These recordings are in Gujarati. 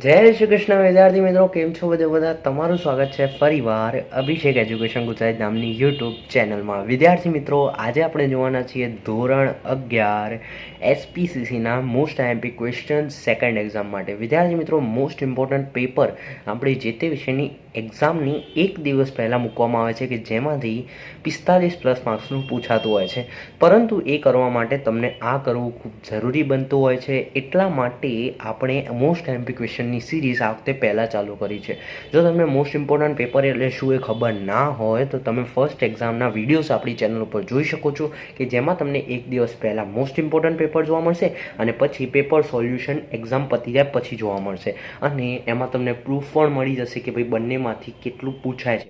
જય શ્રી કૃષ્ણ વિદ્યાર્થી મિત્રો, કેમ છો બધા? તમારું સ્વાગત છે ફરીવાર અભિષેક એજ્યુકેશન ગુજરાત નામની યુટ્યુબ ચેનલમાં. વિદ્યાર્થી મિત્રો, આજે આપણે જોવાના છીએ ધોરણ 11 એસપીસીસીના most IMP question second exam માટે. વિદ્યાર્થી મિત્રો, મોસ્ટ ઇમ્પોર્ટન્ટ પેપર આપણી જે તે વિષયની એક્ઝામની એક દિવસ પહેલાં મૂકવામાં આવે છે કે જેમાંથી 45+ માર્ક્સનું પૂછાતું હોય છે. પરંતુ એ કરવા માટે તમને આ કરવું ખૂબ જરૂરી બનતું હોય છે. એટલા માટે આપણે મોસ્ટ આઈએમપી ક્વેશ્ચનની સિરીઝ આ વખતે પહેલાં ચાલુ કરી છે. જો તમને મોસ્ટ ઇમ્પોર્ટન્ટ પેપર એટલે શું એ ખબર ના હોય તો તમે ફર્સ્ટ એક્ઝામના વિડીયોઝ આપણી ચેનલ ઉપર જોઈ શકો છો કે જેમાં તમને એક દિવસ પહેલાં મોસ્ટ ઇમ્પોર્ટન્ટ પેપર જોવા મળશે અને પછી પેપર સોલ્યુશન એક્ઝામ પતી જાય પછી જોવા મળશે. અને એમાં તમને પ્રૂફ પણ મળી જશે કે ભાઈ બંનેમાંથી કેટલું પૂછાય છે.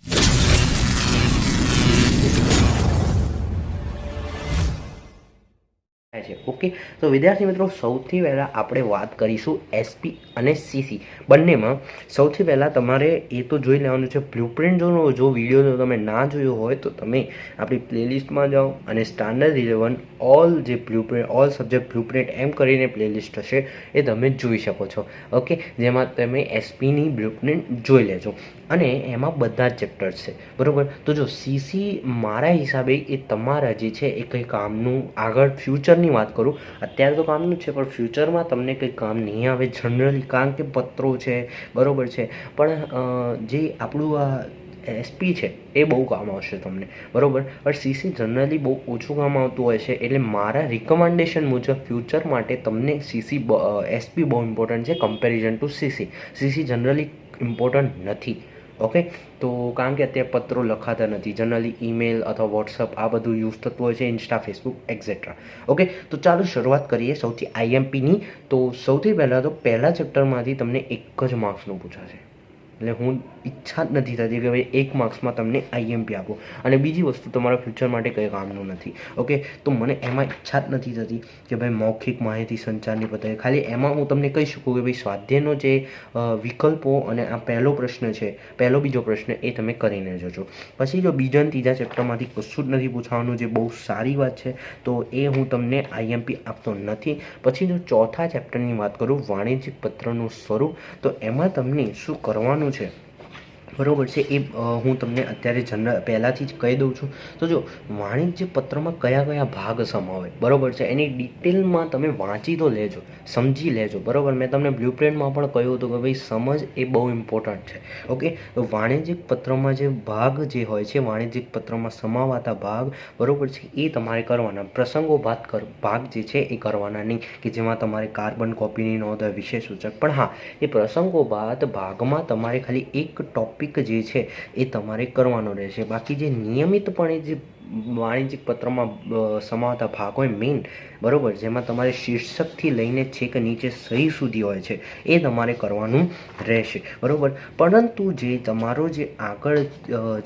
છે ઓકે. તો વિદ્યાર્થી મિત્રો, સૌથી પહેલાં આપણે વાત કરીશું એસપી અને સીસી બંનેમાં. સૌથી પહેલાં તમારે એ તો જોઈ લેવાનું છે બ્લુપ્રિન્ટ. જો વિડીયો તમે ના જોયો હોય તો તમે આપણી પ્લેલિસ્ટમાં જાઓ અને સ્ટાન્ડર્ડ 11 ઓલ જે બ્લુપ્રિન્ટ ઓલ સબ્જેક્ટ બ્લુપ્રિન્ટ એમ કરીને પ્લેલિસ્ટ હશે એ તમે જોઈ શકો છો. ઓકે, જેમાં તમે એસપીની બ્લુપ્રિન્ટ જોઈ લેજો અને એમાં બધા જ ચેપ્ટર્સ છે બરાબર. તો જો સીસી મારા હિસાબે એ તમારા જે છે એ કંઈ કામનું આગળ ફ્યુચરની વાત કરું, અત્યારે તો કામનું છે પણ ફ્યુચરમાં તમને કંઈ કામ નહીં આવે જનરલી, કારણ કે પત્રો છે બરાબર છે. પણ જે આપણું આ એસપી છે એ બહુ કામ આવશે તમને બરાબર. પણ સીસી જનરલી બહુ ઓછું કામ આવતું હોય છે. એટલે મારા રિકમેન્ડેશન મુજબ ફ્યુચર માટે તમને એસપી બહુ ઇમ્પોર્ટન્ટ છે comparison two CC. CC generally important નથી. ઓકે, તો કારણ કે અત્યારે પત્રો લખાતા નથી, જનરલી ઈમેલ અથવા વોટ્સઅપ આ બધું યુઝ થતું હોય છે, ઇન્સ્ટા, ફેસબુક એક્સેટ્રા. ઓકે, તો ચાલો શરૂઆત કરીએ સૌથી આઈએમપીની. તો સૌથી પહેલાં તો પહેલા ચેપ્ટરમાંથી તમને એક જ માર્ક્સનું પૂછાશે. એટલે હું ઈચ્છા જ નથી થતી કે ભાઈ 1 માર્ક્સમાં તમને આઈએમપી આપો. અને બીજી વસ્તુ તમારા ફ્યુચર માટે કંઈ કામનું નથી. ઓકે, તો મને એમાં ઈચ્છા જ નથી થતી કે ભાઈ મૌખિક માહિતી સંચારની પદ્ધતિ. ખાલી એમાં હું તમને કહી શકું કે ભાઈ સ્વાધ્યાયનો જે વિકલ્પો અને આ પહેલો પ્રશ્ન છે, પહેલો બીજો પ્રશ્ન એ તમે કરીને જજો. પછી જો બીજા અને ત્રીજા ચેપ્ટરમાંથી કશું જ નથી પૂછવાનું, જે બહુ સારી વાત છે, તો એ હું તમને આઈએમપી આપતો નથી. પછી જો ચોથા ચેપ્ટરની વાત કરું, વાણિજ્યિક પત્રનું સ્વરૂપ, તો એમાં તમને શું કરવાનું છે બરાબર છે એ હું તમને અત્યારે પહેલાંથી જ કહી દઉં છું. તો જો વાણિજ્ય પત્રમાં કયા કયા ભાગ સમાવે બરાબર છે એની ડિટેલમાં તમે વાંચી તો લેજો, સમજી લેજો બરાબર. મેં તમને બ્લુપ્રિન્ટમાં પણ કહ્યું હતું કે ભાઈ સમજ એ બહુ ઇમ્પોર્ટન્ટ છે. ઓકે, તો વાણિજ્યિક પત્રમાં જે ભાગ જે હોય છે, વાણિજ્યિક પત્રમાં સમાવાતા ભાગ બરાબર છે એ તમારે કરવાના. ભાગ જે છે એ કરવાના નહીં કે જેમાં તમારે કાર્બન કોપીની નોંધ હોય, વિશેષ સૂચક. પણ હા, એ પ્રસંગોપાત ભાગમાં તમારે ખાલી એક ટોપિક જે છે એ તમારે કરવાનો રહેશે. બાકી જે નિયમિતપણે જે વાણિજ્યિક પત્રમાં સમાવતા ભાગ હોય મેઇન બરાબર, જેમાં તમારે શીર્ષકથી લઈને છેક નીચે સહી સુધી હોય છે એ તમારે કરવાનું રહેશે બરાબર. પરંતુ જે તમારો જે આગળ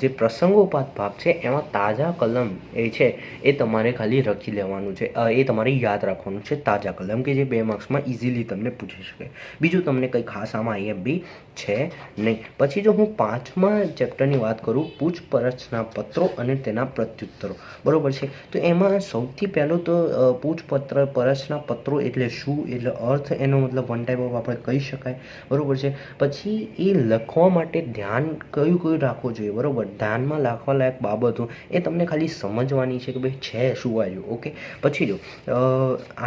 જે પ્રસંગોપાત ભાગ છે એમાં તાજા કલમ એ છે એ તમારે ખાલી લખી લેવાનું છે. એ તમારે યાદ રાખવાનું છે, તાજા કલમ, કે જે 2 માર્ક્સમાં ઇઝીલી તમને પૂછી શકે. બીજું તમને કંઈ ખાસ આમાં આઈએમપી છે નહીં. પછી જો હું 5મા ચેપ્ટરની વાત કરું, પૂછપરછના પત્રો અને તેના પ્રત્યુત્તરો બરાબર છે. તો એમાં સૌથી પહેલું તો પૂછપરછના પત્રો એટલે શું, એટલે અર્થ એનો મતલબ વન ટાઈપ ઓફ આપણે કહી શકાય બરાબર છે. પછી એ લખવા માટે ધ્યાન કયું રાખવું જોઈએ બરાબર. ધ્યાનમાં રાખવા લાયક બાબતો એ તમને ખાલી સમજવાની છે કે ભાઈ છે શું આવ્યું. ઓકે, પછી જો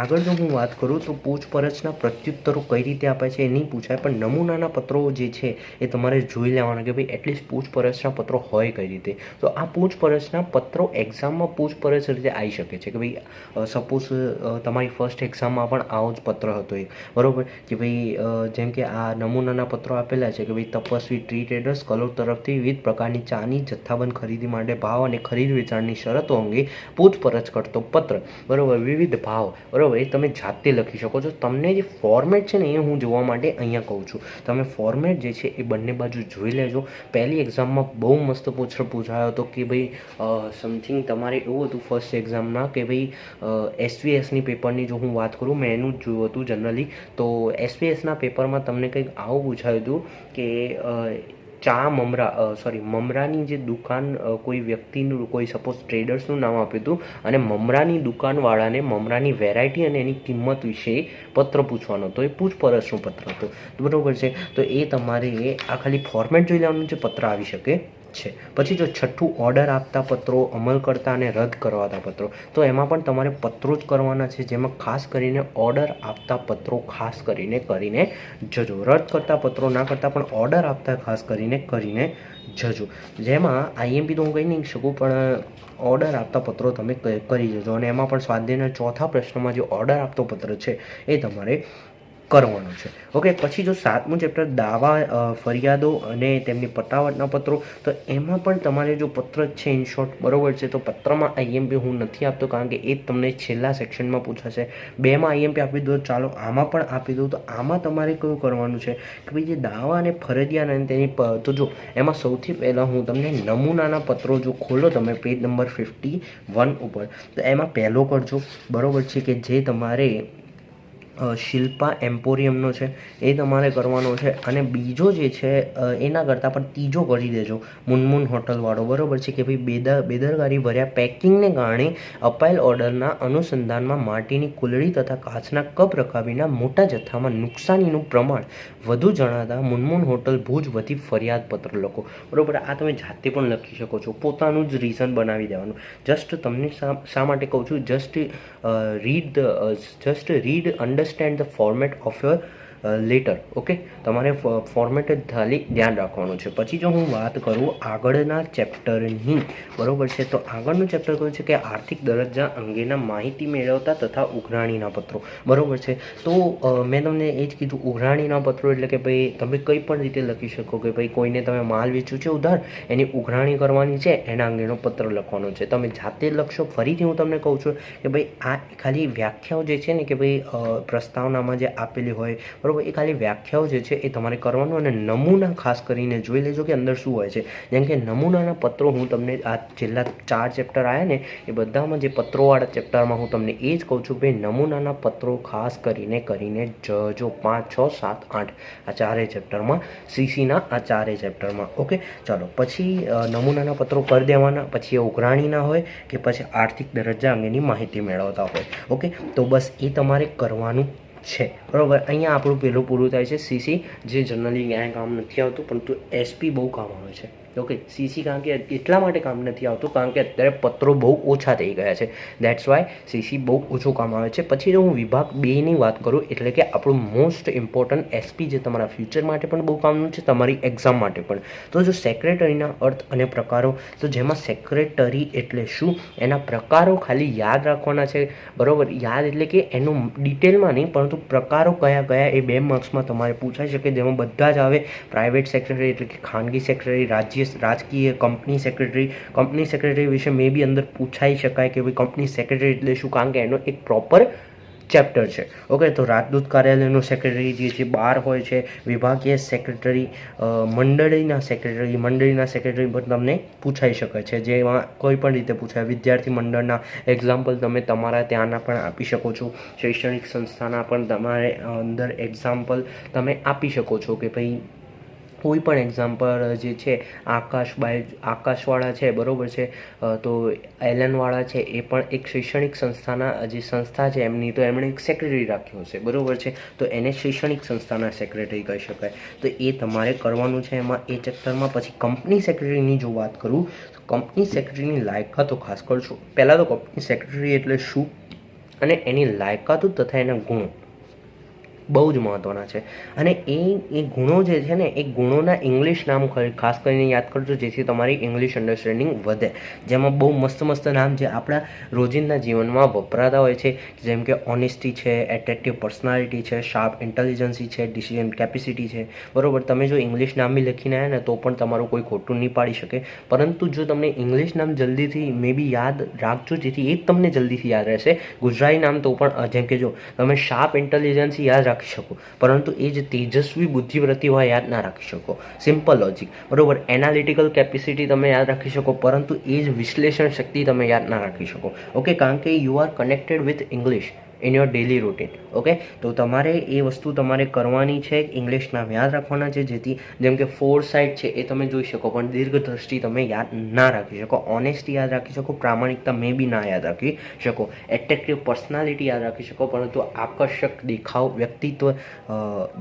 આગળ જો હું વાત કરું તો પૂછપરછના પ્રત્યુત્તરો કઈ રીતે આપાય છે એ નહીં પૂછાય, પણ નમૂનાના પત્રો જે છે એ તમારે જોઈ લેવાના કે ભાઈ એટલીસ્ટ પૂછપરછના પત્રો હોય કઈ રીતે. તો આ પૂછપરછના પત્રો એક્ઝામમાં પૂછપરછ રીતે આવી શકે છે કે ભાઈ સપોઝ તમારી ફર્સ્ટ એક્ઝામમાં પણ આવો જ પત્ર હતો એક બરાબર, કે ભાઈ જેમ કે આ નમૂનાના પત્રો આપેલા છે કે ભાઈ તપસ્વી ટ્રી ટ્રેડર્સ કલોલ તરફથી વિવિધ પ્રકારની ચાની જથ્થાબંધ ખરીદી માટે ભાવ અને ખરીદ વેચાણની શરતો અંગે પૂછપરછ કરતો પત્ર બરાબર, વિવિધ ભાવ બરાબર, એ તમે જાતે લખી શકો છો. તમને જે ફોર્મેટ છે ને એ હું જોવા માટે અહીંયા કહું છું. તમે ફોર્મેટ જે છે એ બંને બાજુ જોઈ લેજો. પહેલી એક્ઝામમાં બહુ મસ્ત પૂછાયો હતો કે ભાઈ સમથિંગ તમારે એવું હતું ફર્સ્ટ એક્ઝામમાં કે ભાઈ એસવીએસની પેપરની જો હું વાત કરું, મેં એનું જ જોયું હતું જનરલી. તો એસવીએસના પેપરમાં તમને કંઈક આવું પૂછાયું હતું કે મમરાની જે દુકાન કોઈ વ્યક્તિનું, કોઈ સપોઝ ટ્રેડર્સનું નામ આપ્યું હતું અને મમરાની દુકાનવાળાને મમરાની વેરાયટી અને એની કિંમત વિશે પત્ર પૂછવાનો હતો. એ પૂછપરછનું પત્ર હતું, બરાબર છે. તો એ તમારે આ ખાલી ફોર્મેટ જોઈ લેવાનું છે, પત્ર આવી શકે છે. પછી જો છઠ્ઠું, ઓર્ડર આપતા પત્રો, અમલ કરતા અને રદ કરવાતા પત્રો. તો એમાં પણ તમારે પત્રો જ કરવાના છે, જેમાં ખાસ કરીને ઓર્ડર આપતા પત્રો ખાસ કરીને જજો. રદ કરતા પત્રો ના કરતા પણ ઓર્ડર આપતા ખાસ કરીને જજો. જેમાં આઈએમપી તો હું કહી નહીં શકું, પણ ઓર્ડર આપતા પત્રો તમે કરી જજો. અને એમાં પણ સ્વાધ્યાયના ચોથા પ્રશ્નમાં જે ઓર્ડર આપતો પત્ર છે એ તમારે કરવાનો છે. ઓકે. પછી જો 7મું ચેપ્ટર, દાવા, ફરિયાદો અને તેમની પટાવટના પત્રો. તો એમાં પણ તમારે જો પત્ર છે ઇન શોર્ટ, બરાબર છે. તો પત્રમાં આઈએમપી હું નથી આપતો, કારણ કે એ તમને છેલ્લા સેક્શનમાં પૂછાશે. 2માં આઈએમપી આપી દો, ચાલો આમાં પણ આપી દઉં. તો આમાં તમારે કયું કરવાનું છે કે ભાઈ જે દાવા અને ફરજિયાત અને તેની તો જો એમાં સૌથી પહેલાં હું તમને નમૂનાના પત્રો જો ખોલો તમે પેજ નંબર 51 ઉપર, તો એમાં પહેલો કરજો, બરાબર છે, કે જે તમારે શિલ્પા એમ્પોરિયમનો છે એ તમારે કરવાનો છે. અને બીજો જે છે એના કરતાં પણ ત્રીજો કરી દેજો, મુનમુન હોટલવાળો, બરાબર છે, કે ભાઈ બેદરકારી ભર્યા પેકિંગને કારણે અપાયેલ ઓર્ડરના અનુસંધાનમાં માટીની કુલડી તથા કાચના કપ રકાબીના મોટા જથ્થામાં નુકસાનીનું પ્રમાણ વધુ જણાતા મુનમુન હોટલ ભુજ વતી ફરિયાદ પત્ર લખો, બરાબર. આ તમે જાતે પણ લખી શકો છો, પોતાનું જ રીઝન બનાવી દેવાનું. જસ્ટ તમને શા માટે કહું છું, just read understand the format of your letter. Okay. તમારે ફોર્મેટ જ ખાલી ધ્યાન રાખવાનું છે. પછી જો હું વાત કરું આગળના ચેપ્ટરની, બરાબર છે, તો આગળનું ચેપ્ટર કયું છે કે આર્થિક દરજ્જા અંગેના માહિતી મેળવતા તથા ઉઘરાણીના પત્રો, બરાબર છે. તો મેં તમને એ જ કીધું, ઉઘરાણીના પત્રો એટલે કે ભાઈ તમે કંઈ પણ રીતે લખી શકો કે ભાઈ કોઈને તમે માલ વેચ્યું છે ઉધાર, એની ઉઘરાણી કરવાની છે, એના અંગેનો પત્ર લખવાનો છે. તમે જાતે લખશો. ફરીથી હું તમને કહું છું કે ભાઈ આ ખાલી વ્યાખ્યાઓ જે છે ને કે ભાઈ પ્રસ્તાવનામાં જે આપેલી હોય, બરાબર, એ ખાલી વ્યાખ્યાઓ જે છે એ તમારે કરવાનું. અને નમૂના ખાસ કરીને જોઈ લેજો કે અંદર શું હોય છે. જેમ કે નમૂનાના પત્રો હું તમને આ છેલ્લા 4 ચેપ્ટર આવ્યા ને એ બધામાં જે પત્રોવાળા ચેપ્ટરમાં હું તમને એ જ કહું છું કે નમૂનાના પત્રો ખાસ કરીને જજો. 5, 6, 7, 8 આ 4 ચેપ્ટરમાં, સીસીના આ 4 ચેપ્ટરમાં. ઓકે. ચાલો. પછી નમૂનાના પત્રો કરી દેવાના. પછી એ ઉઘરાણીના હોય કે પછી આર્થિક દરજ્જા અંગેની માહિતી મેળવતા હોય. ઓકે. તો બસ એ તમારે કરવાનું છે, બરાબર. અહીંયા આપણું પહેલું પૂરું થાય છે સીસી, જે જનરલી ક્યાંય કામ નથી આવતું, પરંતુ એસપી બહુ કામ આવે છે. ઓકે. સીસી કારણ કે એટલા માટે કામ નથી આવતું કારણ કે અત્યારે પત્રો બહુ ઓછા થઈ ગયા છે, દેટ્સ વાય સીસી બહુ ઓછું કામ આવે છે. પછી જો હું વિભાગ 2ની વાત કરું, એટલે કે આપણું મોસ્ટ ઇમ્પોર્ટન્ટ એસપી, જે તમારા ફ્યુચર માટે પણ બહુ કામનું છે, તમારી એક્ઝામ માટે પણ. તો જો સેક્રેટરીના અર્થ અને પ્રકારો, તો જેમાં સેક્રેટરી એટલે શું, એના પ્રકારો ખાલી યાદ રાખવાના છે, બરાબર. યાદ એટલે કે એનું ડિટેલમાં નહીં, પરંતુ પ્રકારો કયા કયા એ 2 માર્ક્સમાં તમારે પૂછાઈ શકે, જેમાં બધા જ આવે. પ્રાઇવેટ સેક્રેટરી એટલે કે ખાનગી સેક્રેટરી, રાજકીય, કંપની સેક્રેટરી વિશે મે બી અંદર પૂછાઈ શકાય કે ભાઈ કંપની સેક્રેટરી એટલે શું, કારણ કે એનો એક પ્રોપર ચેપ્ટર છે. ઓકે. તો રાજદૂત કાર્યાલયનો સેક્રેટરી જે બહાર હોય છે, વિભાગીય સેક્રેટરી, મંડળીના સેક્રેટરી પણ તમને પૂછાઈ શકે છે, જેમાં કોઈ પણ રીતે પૂછાય. વિદ્યાર્થી મંડળના એક્ઝામ્પલ તમે તમારા ત્યાંના પણ આપી શકો છો. શૈક્ષણિક સંસ્થાના પણ તમારે અંદર એક્ઝામ્પલ તમે આપી શકો છો કે ભાઈ કોઈ પણ એક્ઝામ્પલ જે છે આકાશવાળા છે, બરાબર છે, તો એલનવાળા છે, એ પણ એક શૈક્ષણિક સંસ્થાના જે સંસ્થા છે એમની, તો એમણે એક સેક્રેટરી રાખ્યો હશે, બરાબર છે, તો એને શૈક્ષણિક સંસ્થાના સેક્રેટરી કહી શકાય. તો એ તમારે કરવાનું છે એમાં એ ચેપ્ટરમાં. પછી કંપની સેક્રેટરીની જો વાત કરું, તો કંપની સેક્રેટરીની લાયકાતો ખાસ કરજો. પહેલાં તો કંપની સેક્રેટરી એટલે શું અને એની લાયકાતો તથા એના ગુણો બહુ જ મહત્ત્વના છે. અને એ ગુણો જે છે ને, એ ગુણોના ઇંગ્લિશ નામ ખાસ કરીને યાદ કરજો, જેથી તમારી ઇંગ્લિશ અન્ડરસ્ટેન્ડિંગ વધે. જેમાં બહુ મસ્ત નામ જે આપણા રોજિંદા જીવનમાં વપરાતા હોય છે, જેમ કે ઓનેસ્ટી છે, એટ્રેક્ટિવ પર્સનાલિટી છે, શાર્પ ઇન્ટેલિજન્સી છે, ડિસિઝન કેપેસિટી છે, બરાબર. તમે જો ઇંગ્લિશ નામ બી લખીને આવ્યા ને તો પણ તમારું કોઈ ખોટું નહીં પાડી શકે. પરંતુ જો તમને ઇંગ્લિશ નામ જલ્દીથી મે બી યાદ રાખજો, જેથી એ જ તમને જલ્દીથી યાદ રહેશે. ગુજરાતી નામ તો પણ, જેમ કે જો તમે શાર્પ ઇન્ટેલિજન્સી યાદ રાખી શકો, પરંતુ એ જ તેજસ્વી બુદ્ધિવૃત્તિ હોય યાદ ના રાખી શકો. સિમ્પલ લોજિક, બરાબર. એનાલિટિકલ કેપેસિટી તમે યાદ રાખી શકો, પરંતુ એ જ વિશ્લેષણ શક્તિ તમે યાદ ના રાખી શકો. ઓકે. કારણ કે you are connected with English, in your daily routine. Okay, તો તમારે એ વસ્તુ તમારે કરવાની છે. ઇંગ્લિશ નામ યાદ રાખવાના છે, જેથી જેમ કે ફોર સાઇડ છે એ તમે જોઈ શકો, પણ દીર્ઘદ્રષ્ટિ તમે યાદ ના રાખી શકો. ઓનેસ્ટી યાદ રાખી શકો, પ્રામાણિકતા મે બી ના યાદ રાખી શકો. એટ્રેક્ટિવ પર્સનાલિટી યાદ રાખી શકો, પરંતુ આકર્ષક દેખાવ, વ્યક્તિત્વ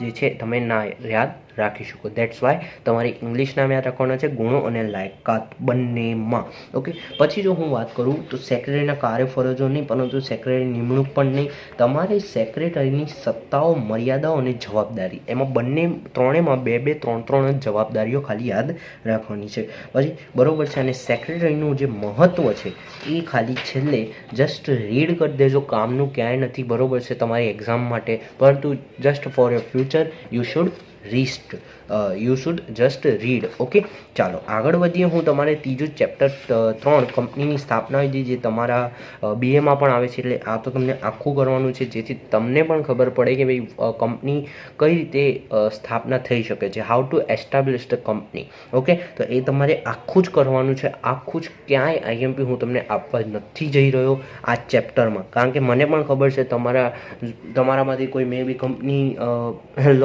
જે છે તમે ના યાદ રાખી શકો. દેટ્સ વાય તમારે ઇંગ્લિશ નામ યાદ રાખવાના છે, ગુણો અને લાયકાત બંનેમાં. ઓકે, પછી જો હું વાત કરું તો સેક્રેટરીના કાર્ય ફરજો નહીં, પરંતુ સેક્રેટરી નિમણૂક પણ નહીં. તમારે સેક્રેટરીની સત્તાઓ, મર્યાદાઓ અને જવાબદારી, એમાં બંને ત્રણેમાં બે બે ત્રણ ત્રણ જ જવાબદારીઓ ખાલી યાદ રાખવાની છે. પછી બરોબર છે. અને સેક્રેટરીનું જે મહત્ત્વ છે એ ખાલી છેલ્લે જસ્ટ રીડ કરી દેજો, કામનું ક્યાંય નથી. બરોબર છે, તમારી એક્ઝામ માટે, પરંતુ just for your future you should just read. Okay, ચાલો આગળ વધીએ. હું તમારે ત્રીજું ચેપ્ટર 3 કંપનીની સ્થાપના વિધિ, જે તમારા બીએમાં પણ આવે છે, એટલે આ તો તમને આખું કરવાનું છે, જેથી તમને પણ ખબર પડે કે ભાઈ કંપની કઈ રીતે સ્થાપના થઈ શકે છે. How to establish the company. Okay, તો એ તમારે આખું જ કરવાનું છે. આખું જ ક્યાંય આઈએમપી હું તમને આપવા નથી જઈ રહ્યો આ ચેપ્ટરમાં, કારણ કે મને પણ ખબર છે તમારામાંથી કોઈ મે બી કંપની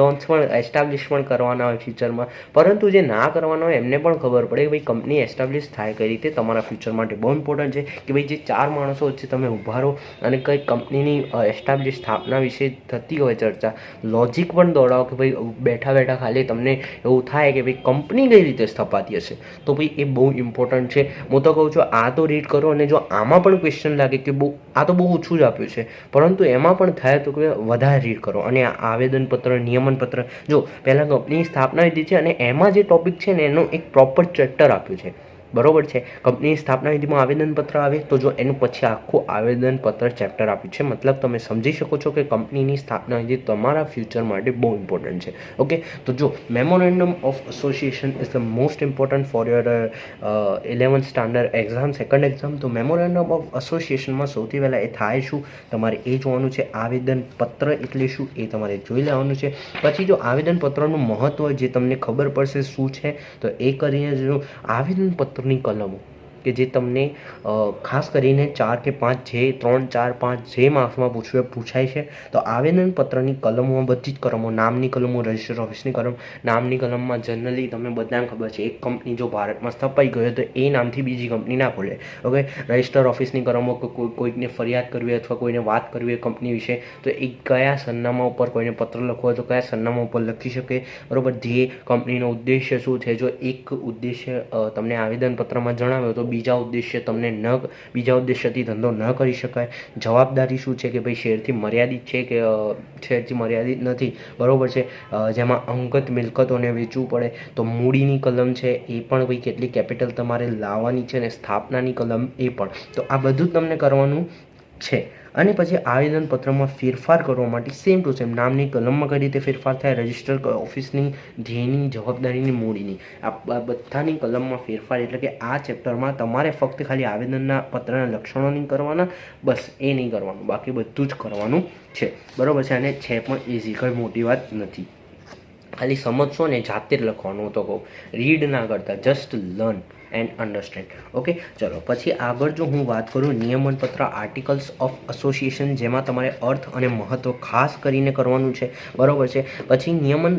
લોન્ચ પણ એસ્ટાબ્લિશ પણ કરવાના હોય ફ્યુચરમાં, પરંતુ જે ના કરવાના હોય એમને પણ ખબર પડે કે ભાઈ કંપની એસ્ટાબ્લિશ થાય કઈ રીતે. તમારા ફ્યુચર માટે બહુ ઇમ્પોર્ટન્ટ છે કે ભાઈ જે 4 માણસો વચ્ચે તમે ઊભા રહો અને કંઈ કંપનીની એસ્ટાબ્લિશ સ્થાપના વિશે થતી હોય ચર્ચા, લોજિક પણ દોડાવો કે ભાઈ બેઠા બેઠા ખાલી તમને એવું થાય કે ભાઈ કંપની કઈ રીતે સ્થપાતી હશે, તો ભાઈ એ બહુ ઇમ્પોર્ટન્ટ છે. હું તો કહું છું આ તો રીડ કરો, અને જો આમાં પણ ક્વેશ્ચન લાગે કે આ તો બહુ ઓછું જ આપ્યું છે, પરંતુ એમાં પણ થાય તો કે વધારે રીડ કરો. અને આ આવેદનપત્ર, નિયમનપત્ર, જો પહેલાં કંપનીની સ્થાપના વિધિ છે અને એમાં જે ટોપિક છે ને એનું એક પ્રોપર ચેપ્ટર આપ્યું છે. બરોબર છે, કંપનીની સ્થાપના વિધિમાં આવેદનપત્ર આવે તો જો એનું પછી આખું આવેદનપત્ર ચેપ્ટર આપ્યું છે. મતલબ તમે સમજી શકો છો કે કંપનીની સ્થાપના વિધિ તમારા ફ્યુચર માટે બહુ ઇમ્પોર્ટન્ટ છે. ઓકે, તો જો memorandum of association is the most important for your 11th standard exam, second exam. તો મેમોરેન્ડમ ઓફ એસોસિએશનમાં સૌથી પહેલાં એ થાય શું, તમારે એ જોવાનું છે. આવેદનપત્ર એટલે શું એ તમારે જોઈ લેવાનું છે. પછી જો આવેદનપત્રનું મહત્ત્વ જે તમને ખબર પડશે શું છે, તો એ કરીને જો આવેદનપત્રની કલમો કે જે તમને ખાસ કરીને 4 કે 5 જે 3, 4, 5 જે માર્ક્સમાં પૂછાય છે, તો આવેદનપત્રની કલમોમાં બધી જ કલમો, નામની કલમો, રજિસ્ટર ઓફિસની કલમ. નામની કલમમાં જનરલી તમને બધાને ખબર છે એક કંપની જો ભારતમાં સ્થપાઈ ગયો તો એ નામથી બીજી કંપની ના ખોલે. ઓકે, રજિસ્ટર ઓફિસની કલમો કોઈકને ફરિયાદ કરવી અથવા કોઈને વાત કરવી હોય કંપની વિશે, તો એ કયા સરનામા ઉપર કોઈને પત્ર લખવો હોય તો કયા સરનામા ઉપર લખી શકે. બરોબર, જે કંપનીનો ઉદ્દેશ્ય શું છે, જો એક ઉદ્દેશ્ય તમને આવેદનપત્રમાં જણાવ્યો તો બીજા ઉદ્દેશ્યથી ધંધો ન કરી શકાય. જવાબદારી શું છે કે ભાઈ શેરથી મર્યાદિત છે કે શેરથી મર્યાદિત નથી. બરોબર છે, જેમાં અંગત મિલકતોને વેચવું પડે તો મૂડીની કલમ છે એ પણ ભાઈ કેટલી કેપિટલ તમારે લાવવાની છે, અને સ્થાપનાની કલમ એ પણ. તો આ બધું જ તમને કરવાનું છે. અને પછી આવેદનપત્રમાં ફેરફાર કરવા માટે સેમ ટુ સેમ નામની કલમમાં કઈ રીતે ફેરફાર થાય, રજિસ્ટર ઓફિસની, ધ્યેયની, જવાબદારીની, મૂડીની, આ બધાની કલમમાં ફેરફાર. એટલે કે આ ચેપ્ટરમાં તમારે ફક્ત ખાલી આવેદનના પત્રના લક્ષણો નહીં કરવાના, બસ એ નહીં કરવાનું, બાકી બધું જ કરવાનું છે. બરાબર છે, અને છે પણ ઇઝી, કંઈ મોટી વાત નથી. ખાલી સમજશો ને જાતે જ લખવાનું. તો કહું રીડ ના કરતા, just learn and understand. Okay, ચલો પછી આગળ જો હું વાત કરું નિયમનપત્ર, આર્ટિકલ્સ ઓફ એસોસિએશન, જેમાં તમારે અર્થ અને મહત્ત્વ ખાસ કરીને કરવાનું છે. બરાબર છે, પછી નિયમન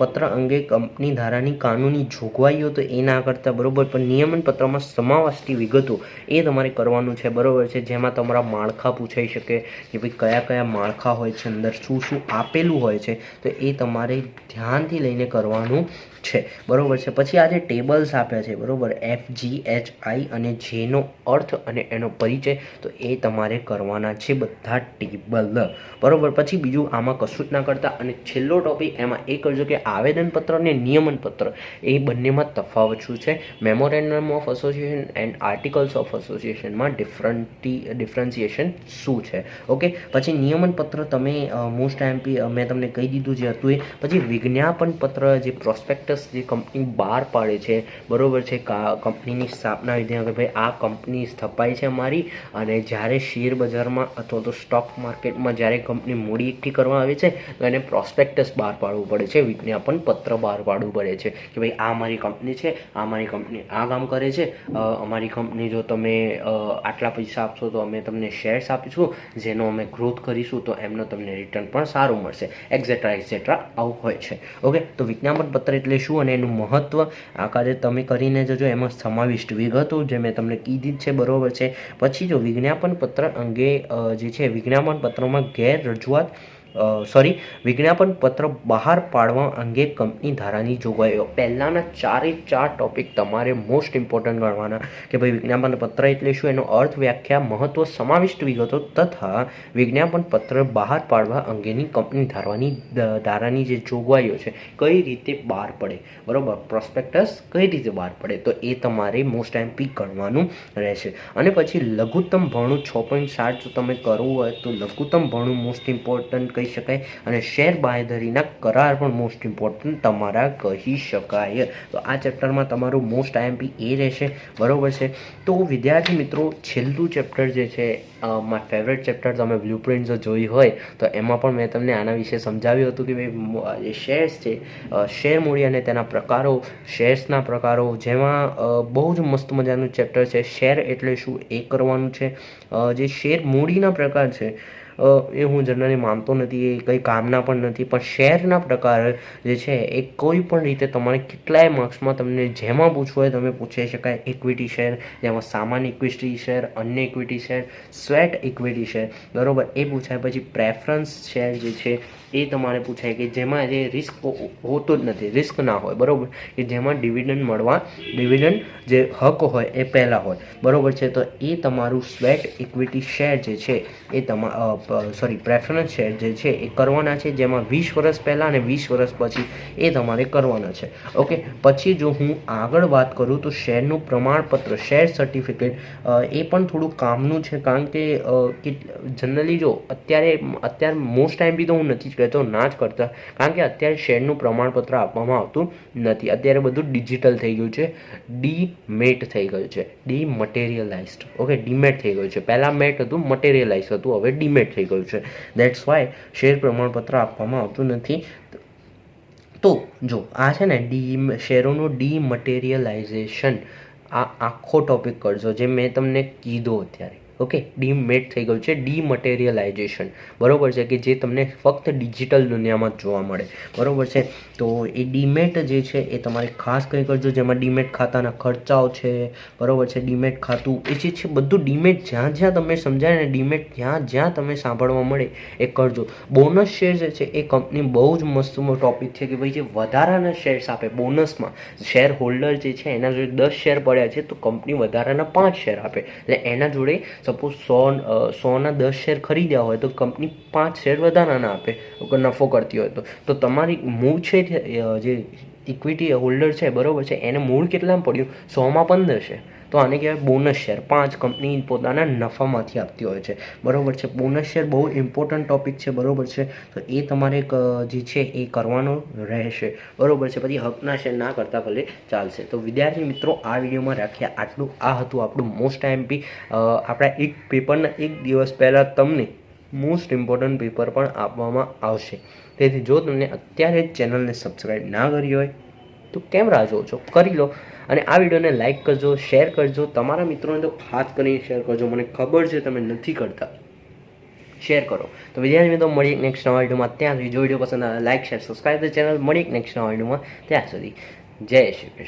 પત્ર અંગે કંપની ધારાની કાનૂની જોગવાઈઓ તો એ ના કરતા. બરાબર, પણ નિયમન પત્રમાં સમાવતી વિગતો એ તમારે કરવાનું છે. બરાબર છે, જેમાં તમારા માળખા પૂછાઈ શકે કે ભાઈ કયા કયા માળખા હોય છે, અંદર શું શું આપેલું હોય છે, તો એ તમારે ધ્યાનથી લઈને કરવાનું છે. બરોબર છે, પછી આ જે ટેબલ્સ આપ્યા છે, બરોબર, FGHI અને જેનો અર્થ અને એનો પરિચય, તો એ તમારે કરવાના છે બધા ટેબલ. બરોબર, પછી બીજું આમાં કશું જ ના કરતા. અને છેલ્લો ટોપિક એમાં એ કરજો કે આવેદનપત્ર અને નિયમનપત્ર એ બંનેમાં તફાવત શું છે. Memorandum of association and articles of એસોસિએશનમાં ડિફરન્સિએશન શું છે. ઓકે, પછી નિયમનપત્ર તમે મોસ્ટ આઈએમપી મેં તમને કહી દીધું જે હતું એ. પછી વિજ્ઞાપન પત્ર, જે પ્રોસ્પેક્ટસ જે કંપની બહાર પાડે છે, બરોબર છે, કંપનીની સ્થાપના વિધિ કે ભાઈ આ કંપની સ્થપાઈ છે અમારી, અને જ્યારે શેર બજારમાં અથવા તો સ્ટોક માર્કેટમાં જ્યારે કંપની મૂડી એકઠી કરવા આવે છે તો એને પ્રોસ્પેક્ટસ બહાર પાડવું પડે છે, વિજ્ઞાપન પત્ર બહાર પાડવું પડે છે કે ભાઈ આ મારી કંપની છે, આ મારી કંપની આ કામ કરે છે, અમારી કંપની જો તમે આટલા પૈસા આપશો તો અમે તમને શેર્સ આપીશું, જેનો અમે ગ્રોથ કરીશું તો એમનો તમને રિટર્ન પણ સારું મળશે, એક્સેટ્રા એક્સેટ્રા આવું હોય છે. ઓકે, તો વિજ્ઞાપન પત્ર એટલે શું અને એનું મહત્ત્વ આ કાર્ય તમે કરીને જજો. એમાં સમાવિષ્ટ વિગતો જે મેં તમને કીધી જ છે, બરાબર છે. પછી જો વિજ્ઞાપન પત્ર અંગે જે છે, વિજ્ઞાપન પત્રમાં ગેરરજૂઆત વિજ્ઞાપન પત્ર બહાર પાડવા અંગે કંપની ધારાની જોગવાઈઓ. પહેલાંના 4 ટોપિક તમારે મોસ્ટ ઇમ્પોર્ટન્ટ ગણવાના કે ભાઈ વિજ્ઞાપન પત્ર એટલે શું, એનો અર્થ, વ્યાખ્યા, મહત્વ, સમાવિષ્ટ વિગતો તથા વિજ્ઞાપન પત્ર બહાર પાડવા અંગેની કંપની ધારાની જે જોગવાઈઓ છે કઈ રીતે બહાર પડે, બરાબર, પ્રોસ્પેક્ટસ કઈ રીતે બહાર પડે, તો એ તમારે મોસ્ટ એમપી ગણવાનું રહેશે. અને પછી લઘુત્તમ ભણું 6.7 જો તમે કરવું હોય તો લઘુત્તમ ભણું મોસ્ટ ઇમ્પોર્ટન્ટ કહી શકાય, અને શેર બાંયધરીના કરાર પણ મોસ્ટ ઇમ્પોર્ટન્ટ તમારા કહી શકાય. તો આ ચેપ્ટરમાં તમારું મોસ્ટ આઈએમપી એ રહેશે, બરાબર છે. તો વિદ્યાર્થી મિત્રો, છેલ્લું ચેપ્ટર જે છે, માય ફેવરેટ ચેપ્ટર, તમે બ્લુપ્રિન્ટ જો જોઈ હોય તો એમાં પણ મેં તમને આના વિશે સમજાવ્યું હતું કે ભાઈ જે શેર્સ છે, શેર મૂડી અને તેના પ્રકારો, શેર્સના પ્રકારો, જેમાં બહુ જ મસ્ત મજાનું ચેપ્ટર છે. શેર એટલે શું એ કરવાનું છે. જે શેર મૂડીના પ્રકાર છે એ હું જનરલી માનતો નથી, એ કંઈ કામના પણ નથી, પણ શેરના પ્રકાર જે છે એ કોઈ પણ રીતે તમારે કેટલાય માર્ક્સમાં તમને જેમાં પૂછવું હોય તમે પૂછી શકાય. ઇક્વિટી શેર, જેમાં સામાન્ય ઇક્વિટી શેર, અન્ય equity share, sweat equity share, બરાબર, એ પૂછાય. પછી પ્રેફરન્સ શેર જે છે એ તમારે પૂછાય કે જેમાં જે રિસ્ક હોતો જ નથી, રિસ્ક ના હોય, બરાબર, કે જેમાં ડિવિડન્ડ જે હક હોય એ પહેલાં હોય, બરાબર છે. તો એ તમારું સ્વેટ ઇક્વિટી શેર જે છે એ પ્રેફરન્સ શેર જે છે એ કરવાના છે, જેમાં 20 વર્ષ પહેલાં અને 20 વર્ષ પછી એ તમારે કરવાના છે. ઓકે, પછી જો હું આગળ વાત કરું તો શેરનું પ્રમાણપત્ર, શેર સર્ટિફિકેટ, એ પણ થોડું કામનું છે, કારણ કે જનરલી જો અત્યારે મોસ્ટ ટાઈમ બી તો હું નથી જ કહેતો, ના જ કરતા, કારણ કે અત્યારે શેરનું પ્રમાણપત્ર આપવામાં આવતું નથી. અત્યારે બધું ડિજિટલ થઈ ગયું છે, ડીમેટ થઈ ગયું છે, ડીમટેરિયલાઇઝડ. ઓકે, ડીમેટ થઈ ગયું છે. પહેલાં મેટ હતું, મટેરિયલાઇઝ હતું, હવે ડીમેટ થઈ ગયું છે. દેટ્સ વાય શેર પ્રમાણપત્ર આપવામાં આવતું નથી. તો જો આ છે ને શેરોનું ડીમટેરિયલાઇઝેશન, આ આખો ટોપિક કરજો જે મેં તમને કીધો અત્યારે. ઓકે, ડીમેટ થઈ ગયું છે, ડીમટેરિયલાઇઝેશન, બરાબર છે, કે જે તમને ફક્ત ડિજિટલ દુનિયામાં જ જોવા મળે, બરાબર છે. તો એ ડીમેટ જે છે એ તમારે ખાસ કંઈ કરજો, જેમાં ડીમેટ ખાતાના ખર્ચાઓ છે, બરાબર છે, ડીમેટ ખાતું એ જે છે બધું ડીમેટ જ્યાં તમે સમજાય ને, ડીમેટ જ્યાં તમે સાંભળવા મળે એ કરજો. બોનસ શેર જે છે એ કંપની બહુ જ મસ્ત ટોપિક છે કે ભાઈ જે વધારાના શેર્સ આપે બોનસમાં, શેર હોલ્ડર જે છે એના જોડે 10 શેર પડ્યા છે તો કંપની વધારાના 5 શેર આપે, એટલે એના જોડે સપોઝ 100ના 10 શેર ખરીદ્યા હોય તો કંપની 5 શેર વધારાના આપે, નફો કરતી હોય તો તમારી મૂળ છે જે ઇક્વિટી હોલ્ડર છે, બરાબર છે, એને મૂળ કેટલામાં પડ્યું, 100માં 15 શેર, તો આને કહેવાય બોનસ શેર. 5 કંપની પોતાના નફામાંથી આપતી હોય છે, બરાબર છે. બોનસ શેર બહુ ઇમ્પોર્ટન્ટ ટોપિક છે, બરાબર છે, તો એ તમારે જે છે એ કરવાનો રહેશે, બરાબર છે. પછી હકના શેર ના કરતા ભલે ચાલશે. તો વિદ્યાર્થી મિત્રો, આ વિડીયોમાં રાખ્યા આટલું. આ હતું આપણું મોસ્ટ આઈએમપી. આપણા એક પેપરના એક દિવસ પહેલાં તમને મોસ્ટ ઇમ્પોર્ટન્ટ પેપર પણ આપવામાં આવશે. તેથી જો તમને અત્યારે જ ચેનલને સબસ્ક્રાઈબ ના કરી હોય તો કેમ રાહ જોવો છો, કરી લો. અને આ વિડીયોને લાઇક કરજો, શેર કરજો, તમારા મિત્રોને તો ખાસ કરીને શેર કરજો. મને ખબર છે તમે નથી કરતા, શેર કરો. તો વિદ્યાર્થી મિત્રો, મળીએ નેક્સ્ટ નવા વિડીયોમાં. ત્યાં સુધી જો વિડીયો પસંદ આવે like, share, subscribe the channel. મળીએ નેક્સ્ટ નવા વિડીયોમાં. ત્યાં સુધી જય શ્રી કૃષ્ણ.